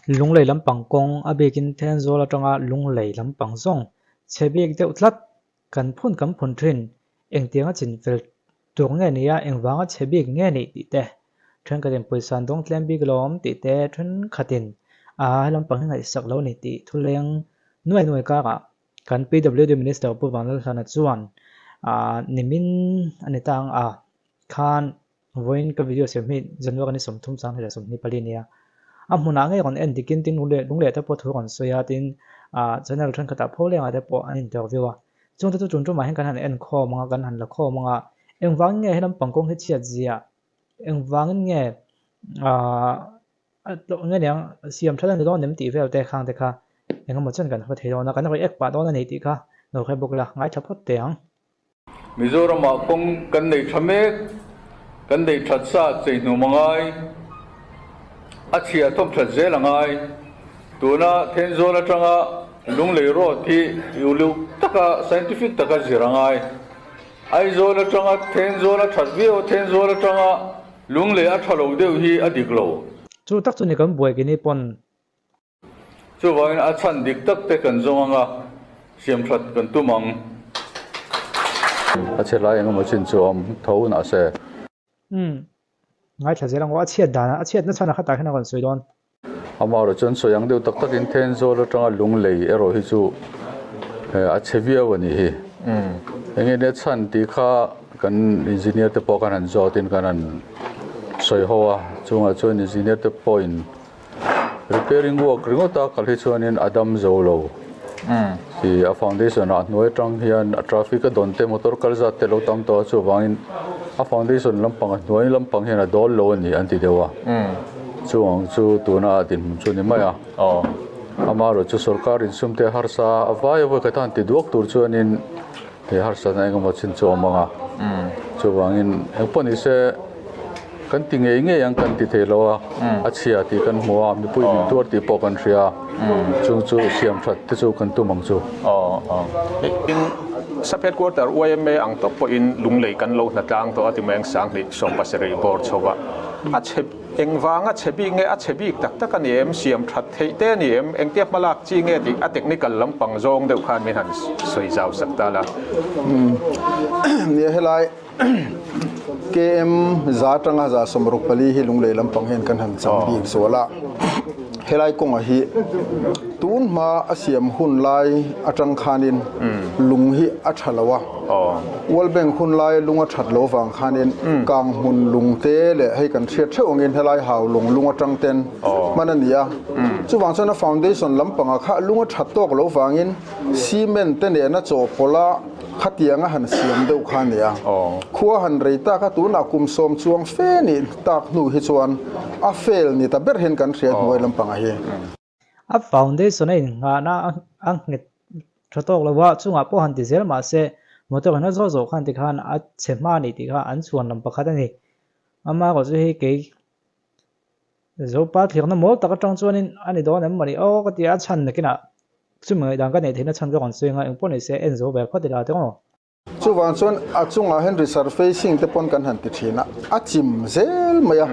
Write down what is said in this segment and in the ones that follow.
lung lei lampang kong abekin then zola tanga lung lei lampang zong chebik deuh tlat kan phun thin engtianga chin fel tur nge nia engwanga chebik nge ni ti te then kaden poisan dong tlem bik lom ti te then khatin lampang ngai sak lo ni ti thuleng nuai ka kan PWD minister pu wanal hana chuan nimin anitang khan voin ka video se mi janwa kan som thum sang hela som ni pali nia hmuna nge kon en dikin tin lungle ta po thu kon soya tin channel than khata phole nga te po an interview a chung tu chun tu ma hen kan han en kho manga kan han la kho manga engwang nge helam pangkong he chia zia engwang nge to nge yang siam thalan do nem ti vel te khang te kha engam chen kan ho thelo na kan ro ek pa do na nei ti kha no khe buk la ngai thapot te ang Mizoram kong kan nei thamek kan nei thatsa chei nu mangai achia thom that zelangai tuna thenzola tanga lunglei ro thi yulu taka scientific taka zirangai aizola tanga thenzola thatvio thenzola tanga lunglei a thalo deu hi adiklo chu tak chu ni kan buai ki ni pon chu wain a chan dik tak te kan zonga siam that kan tumang achelai engam chin chuam thona se ngai tha zelang wa chiat dana a chiat na chana khata khana kon soidon amaro chon soyang deu tak tak in thenzola tanga lunglei ero hi chu a chevia wani hi enge ne chan ti kha kan engineer te po kan an zo tin kan an soi hoa chunga chon engineer te point repairing work ringota kalhi chuanin adam zolo si a foundation a noi tang hian a traffic a donte motor kalza te lo tam to chu wangin a foundation lampang noi lampang hian a dol lo ni anti dewa chuang chu tuna tin chu ni maya amaro chu sarkar in sumte harsa avai avo katan ti duak tur chuanin he harsa na engam chin chu manga chu wangin emponi se kan ti nge yang kan ti thelo a chia ti kan muwa mi pui mi tur ti po kan ria chu siam that te chu kan tu mang chu in sapet quarter OMA ang to po in lunglei kan lo na tlang to atimeng sang ni som pasere board chowa a chep engwanga chebi nge a chebi tak tak ani em siam that thei te ni em engtiap malak chi nge ti a technical lampang zong deuh khan min han soi jaw sakta la ni helai KM zatanga za somruk pali hi lunglei lampang hen kan han chambi sola helai kong a hi tun ma asiam hun lai atang khanin lung hi athalawa wal beng hun lai lunga thatlo wang khanin kang hun lung te le hei kan thriat thewngin helai haw lung atang ten manania chuwang chana foundation lampanga kha lunga thattok lo wangin cement te ne na cho pola khatianga han siam deuh khania khuwa han reita ka tuna kum som chuang fe ni tak nu hi chuan a fail ni ta ber hen kan thriat moi lampanga hi a foundation ai nga na ang nget thatok lawa chunga po han ti zel ma se motor na zo khan ti khan a chema ni ti kha an chuan lam pakhat ani ama ko chu hi ke zo pa thirna mo taka tang chuanin ani do nam mani o ka ti a chan na kina chumai dang ka nei thina chan ka kon suinga eng pon se en zo be phadila te ngo chuwang chuan a chunga hen resurfacing te pon kan han ti thina a chim zel maya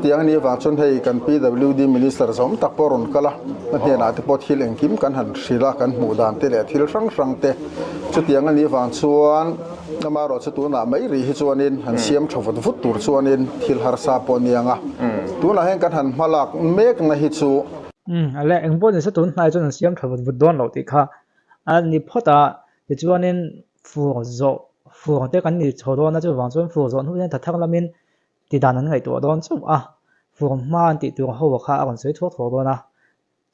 tiang ni wa chon hei kan PWD minister som tak poron kala na na te pot hil engkim kan han sila kan mu dan te le thil rang te chu tiang ani wa chuan namaro chu tu na mai ri hi chuanin han siam thawat vut tur chuanin thil har sa ponianga tu na hen kan han malak mek na hi chu ale eng pon se tun hnai chon siam thawat vut don lo ti kha ani phota ti chuanin fu te kan ni chodo na chu wang chuan fu zo nu ne thak lamin ti dan an ngai to don chu fu man ti tu ho wa kha kon sei tho do na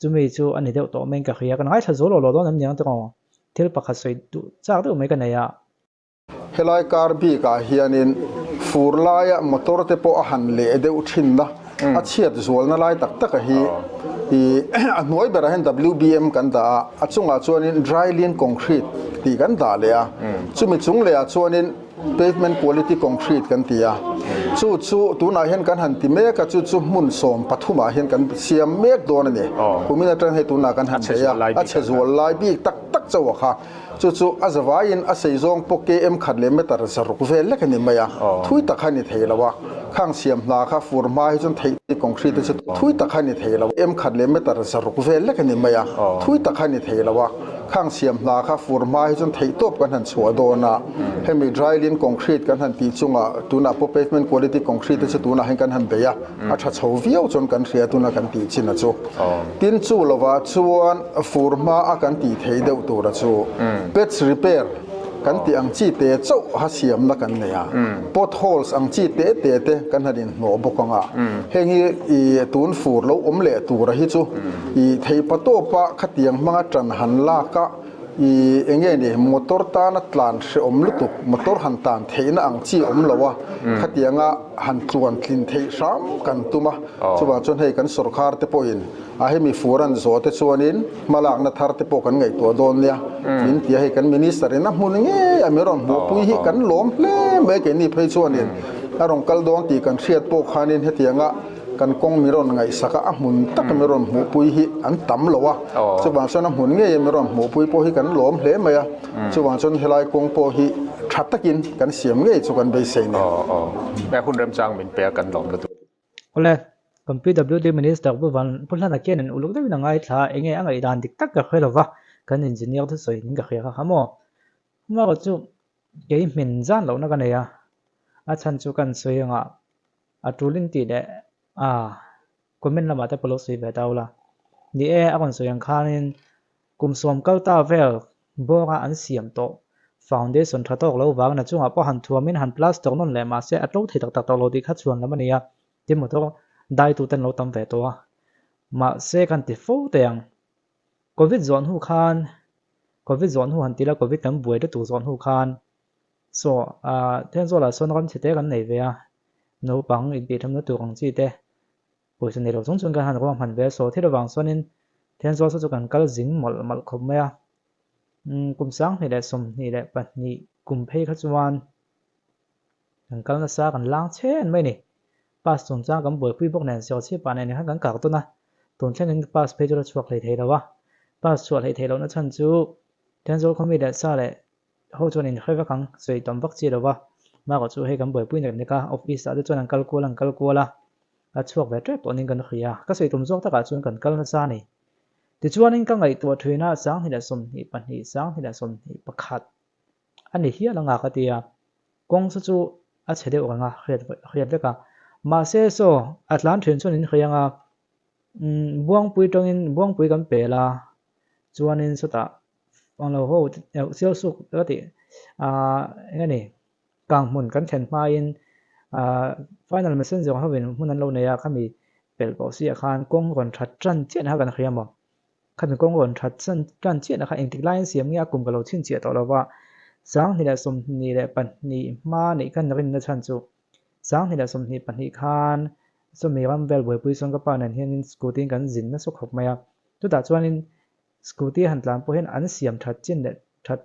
chumi chu ani deuh to men ka khia kan ngai tha zo lo don nam nyang te ko thil pakha sei tu chak deuh mai ka nei a helai kar bi ka hianin furlaya motor te po a han le deuh thin na a chiat zual na lai tak tak hi a noi bera hen WBM kan da a chunga chuanin dry lane concrete ti kan da le a chumi chung le a chuanin pavement quality concrete kan tia chu tu na hian kan han ti me ka chu mun som pathuma hian kan siam mek don ani kumina tang he tu na kan han ya a che zol lai bi tak chawa kha chu azawai in a seizong poke em khatle me tar zaruk vel le kan ni maya thui takhani theilawa khang siam na kha furma hi chon thei concrete chu thui takhani theilawa em khatle me tar zaruk vel le kan ni maya thui takhani theilawa khang siam na kha furma hi chon thei top kan han chua do na hemi dry lin concrete kan han ti chunga tuna pavement quality concrete chu tuna hen kan han beya a tha chho viau chon kan ria tuna kan ti china chu tin chu lova chuan furma a kan ti thei deuh tur a chu patch repair kan ti ang chi te chau ha siam na kan neya potholes ang chi te kan hadin no bokanga hengi I tun fur lo omle tur hi chu I thei pato pa khatiang manga tran han la ka I enge ni motor ta na tlan se omlutu motor han tan theina ang chi omlowa khatianga han tluan thlin thei ram kan tuma chuwa chon hei kan sarkar te poin a hemi furan zo te chuanin malak na thar te po kan ngai to don nia in tia hei kan minister na mun nge ameron mo pui hi kan lom hle me ke ni phei chuanin arong kal don ti kan hriat po khanin hetianga kan kong miron ngai saka a mun tak miron mo pui hi an tam lowa chuwa chon mun nge miron mo pui po hi kan lom hle maya chuwa chon helai kong po hi thatakin kan siam nge chu kan be sei neแม่คุณเริ่มจ้างมินเปียกันหลอมละตัว ole PWD minister bu van pulhana ken uluk da ngai tha enge angai dan dik tak ka khelawa kan engineer thu soi ning ka khia kha mo ma ko chu ke min jan lo na ka ne ya a chan chu kan soi nga a tulin ti de a comment lama ta policy ve taula ni e a kon soi ang khanin kum som kal ta vel bo ga an siam to foundation tha tok lo wang na chunga po han thuamin han plus tok non le ma se atlo thei tak tak lo di kha chuan lamania ti mo to dai tu ten lo tam ve to ma se kan ti fo teng covid zone hu khan covid zone hu han ti la covid tam buai de tu zone hu khan so ten zo la son ram chite kan nei ve a no pang in bi tham na tu ang chi te poi sen ne lo chung chung kan han ro han ve so thira wang sonin ten zo so chu kan kal jing mal khom me a kum sang ni le som ni le pat ni kum phei kha chuan kan kal na sa kan lang chen mai ni pas chung cha kan boi pui bok nen so chi pa ne ni han kan ka to na ton chen in pas phei jo chuak le thei lawa pas chuak le thei lo na chan chu ten zo khomi da sa le ho chon in khaiwa kang sei tom bak chi lawa ma ko chu he kan boi pui ne ka office a de chon an kal ko la a chuak ve tre to ning kan khia ka sei tom zok ta ka chun kan kal na sa ni ti chuanin ka ngai to thuina sang hi da som hi pan hi sang hi da som hi pakhat ani hi ala nga ka tia kong su chu a chede o nga khriat de ka ma se so atlan thrin chon in khrianga buang pui tongin buang pui kan pela chuanin sota ang lo ho sel su ka ti ngani kang mun kan then ma in final messenger ha wen hunan lo ne ya khami pel po si khan kong ron that tran chen ha kan khriam mo kan kong ron that tran chen ha engtik line siam ngia kum ka lo chin che to lo wa sang ni da som ni le pan ni ma ni kan rin na chan chu sang ni da som ni pan ni khan so mi ram vel boi pui song ka pa nan hian scooting kan zin na so khop maya tu da chuanin scooty han tlam po hen an siam that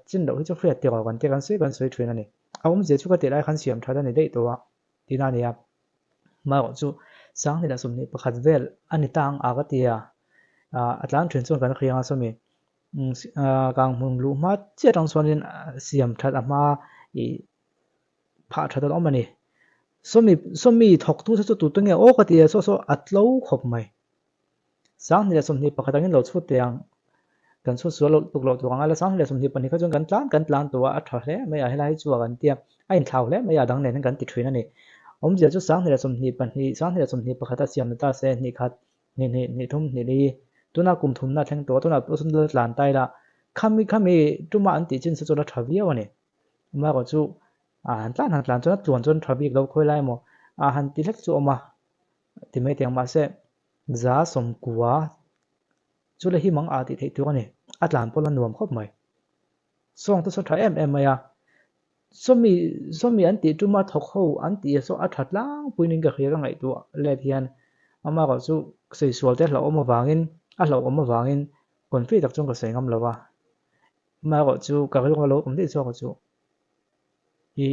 chin lo hi chu khriat ti kan te kan soi thrin ani awum je chu ka te lai khan siam that ani dei to wa tina ni ya ma ko chu sang ni da som ni pakhat vel ani tang a ka tia atlan thrin chuan kan khrianga so mi kang mun lu ma che tang chuanin siam that ama I pha that al omani so mi thok tu chu tu nge o ka tia so atlo khop mai sang ni da som ni pakhat angin lo chu tiang kan so lo tuk lo tu anga la sang ni da som ni pan ni kha chung kan tlan to a tha hle mai a helai chu kan tia ain thau hle mai a dang nen kan ti thrin ani om je chu sang ni da som ni pan ni sang ni da som ni pakhat a siam na ta se ni khat ni thum ni li tuna kum thum na thleng to tuna sun le tlan tai la khami tuma an ti chin so la thawi awani ma ko chu han tlan chon thawi lo khoi lai mo han ti lek chu oma ti mai tiang ma se za som kuwa chu le hi mang a ti thei tu ani atlan polan nuam khop mai song to so tha em maya so mi an ti tuma thok ho an ti so a that lang puining ka khia ka ngai tu le thian ama ko chu sei sual te hlo oma wangin a hlo oma wangin konflict tak chung ka sei ngam lawa ma ko chu ka lo om ti so ko chu I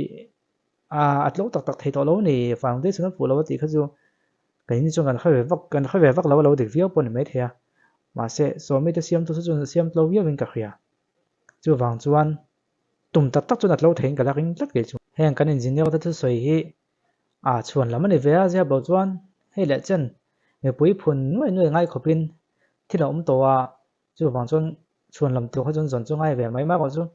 at lo tak tak thei to lo ni foundation pu lo ti kha chu cái như chung gần khơi về vắc lâu được viết bốn mấy thế mà sẽ số mấy cái xem tôi sẽ dùng xem lâu viết bên cả khía chú vàng chuan tụm tắt tắt chuan lâu thấy cả là cái rất cái chú hàng cái engineer ta thứ soi hi chuan làm này về ra bảo chuan hay là chân người bùi phun nuôi ngay khẩu pin thì là ông tổ chú vàng chuan làm tiêu chuan dọn ngay về máy móc của chú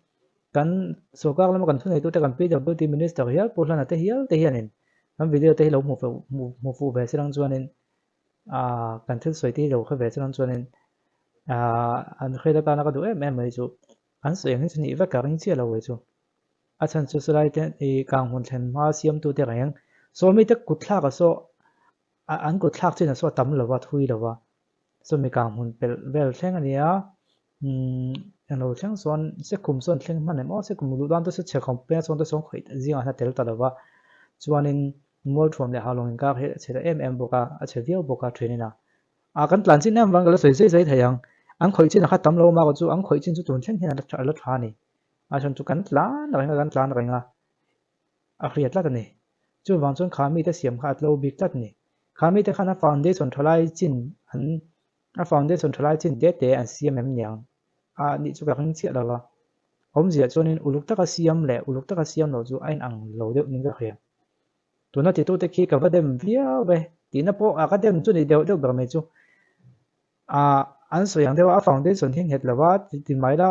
kan so ka lam kan thunei tu te kan PWD minister hial pulan ate hianin am video te lo mu fu ve serang chuanin kan thil soi ti lo kha ve serang chuanin an khela ta na ka du em mai chu an soi ang chini va ka ring chi lo we chu a chan chu slai te e kang hun thlen ma siam tu te rang so mi te kutla ka so an kutlak china so tam lo wa thui lo wa so mi kang hun pel vel thleng ania anh lâu chẳng son sẽ cùng son thling mà này mà sẽ cùng lưu đoan tôi sẽ check không bé son tôi son khởi riêng anh tel ta đâu cho nên mua thuốc để hàng long cái hệ sẽ là em boka sẽ viết boka training à cái plan xin em vâng cái là sấy thầy anh khởi trên là khát tắm lâu mà có chú anh khởi trên chú tuần chẳng hiện là lót hoa này cho chú cắn lá là cái cắn lá là khuyết lá này chú vàng chú khám mi tới xiêm khát lâu big tát này khám mi tới khán foundation thay lại chín anh foundation thay lại chín để anh xiêm em nhàng ni chu ka khang chia la la om zia chonin uluk taka siam le uluk taka siam lo chu ain ang lo deuh ning ka khia tuna ti tu te khi ka vadem via ve tina po ka dem chu ni deuh ber me chu an so yang dewa foundation thing het lawa ti mai la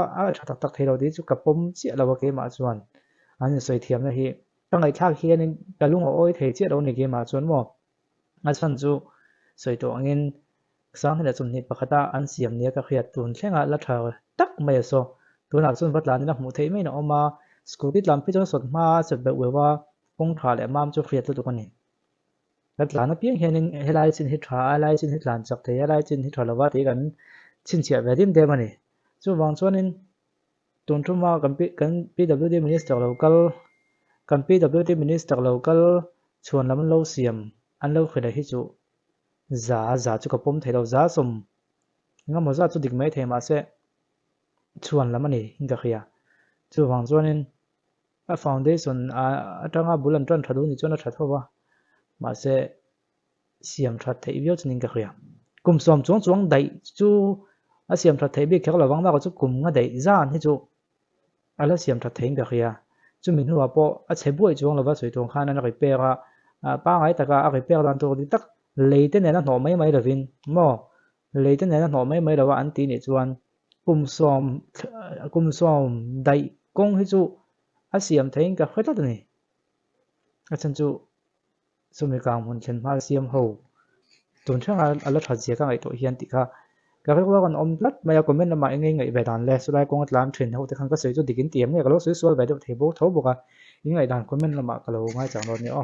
tak tak thelo di chu ka pom chia lawa ke ma chuan an soi thiam na hi tangai thak hianin kalung oi thei chia lo ni ke ma chuan mo a chan chu soi to angin sáng là chun ni pakhata an siam nia ka khriat tun thlenga la tha tak mai so tuna chun vatlan na mu thei mai na oma school ti lam pi chon sot ma chep be wewa kong tha le mam chu khriat tu kan ni vatlan na piang hianin helai chin hi tha alai chin hi tlan chak thei alai chin hi thalawa ti kan chin chia ve dim de mani chu wang chuanin tun thuma kan PWD minister local kan PWD minister local chuan lam lo siam an lo khida hi chu giá chú có bom thấy đâu giá sum ngắm một giá chú địch mấy thế mà sẽ chuan lắm anh hình cái kia chú hoàng cho nên foundation trong bulan tròn thật đúng cho nó thật thôi mà sẽ xiêm thật thấy biết cho nên cái kia cùng xóm xuống đầy chú xiêm thật thấy biết cái là vắng mà có chú cùng ngay đầy ra anh chú là xiêm thật thấy cái kia chú mình hoa po chế bụi chú là vắt sợi thùng khăn nó cái bè ba ngày ta cái bè làm tôi đi tắc lấy tên này nó nổ mấy là vin mò lấy tên này nó nổ mấy làว่า anh tí này chuan cùng xóm đầy công hết chú xiêm thấy cái khuyết tật này chân chú số mấy càng muốn chân mà xiêm hậu tuần trước là thật gì các ngày tuổi hiền tí cả cái qua còn om lát mà comment là mọi người ngày về đàn lẹ số đây con làm truyền hậu thì không có sử dụng đi kiếm tiền nghe cái lúc sử dụng về được thì bố thấu buộc những ngày đàn comment là mọi cái lâu ngay chẳng rồi nữa